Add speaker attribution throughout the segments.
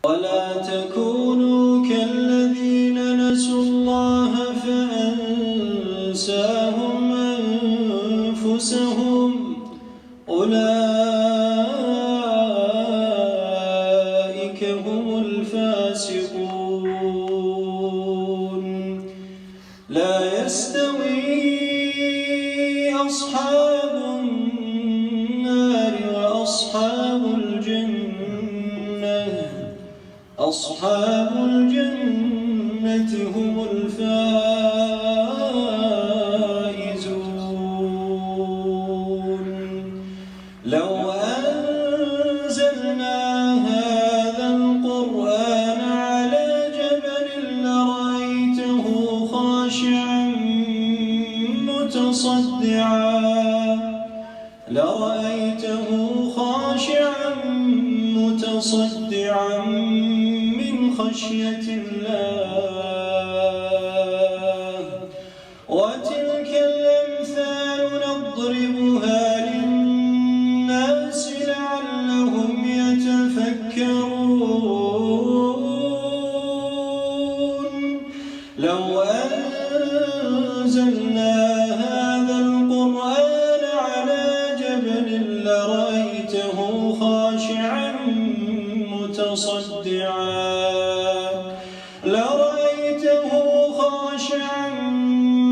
Speaker 1: ولا تكونوا كالذين نسوا الله فأنساهم أنفسهم أولئك هم الفاسقون لا يستوي أصحاب النار وأصحاب الجنة أصحاب الجنة هم الفائزون لو أنزلنا هذا القرآن على جبل لرأيته خاشعا متصدعا من خشية الله وتلك الأمثال نضربها للناس لعلهم يتفكرون لو أنزلنا هذا القرآن على جبل لرأيته خاشعا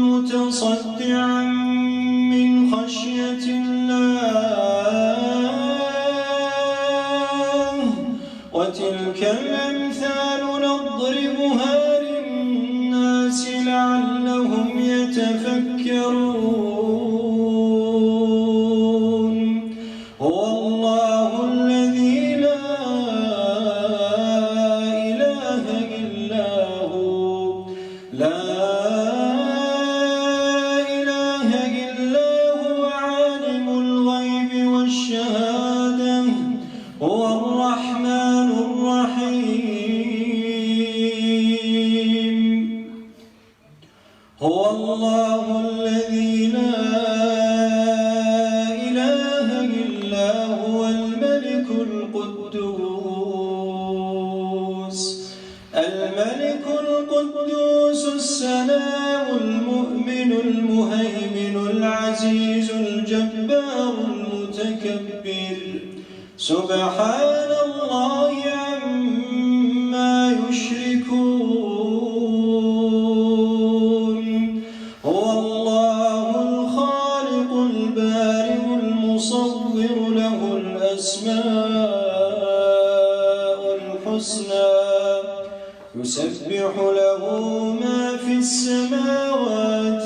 Speaker 1: متصدعا من خشية الله وتلك الأمثال نضربها للناس لعلهم يتفكرون هو الله الذي لا إله إلا هو لا إله إلا هو عالم الغيب والشهادة هو الرحمن الرحيم هو الله الذي لا إله إلا هو الملك القدوس السلام المؤمن المهيمن العزيز الجبار المتكبر سبحان الله عما يشركون هو الله الخالق البارئ المصور له الأسماء الحسنى يسبح له ما في السماوات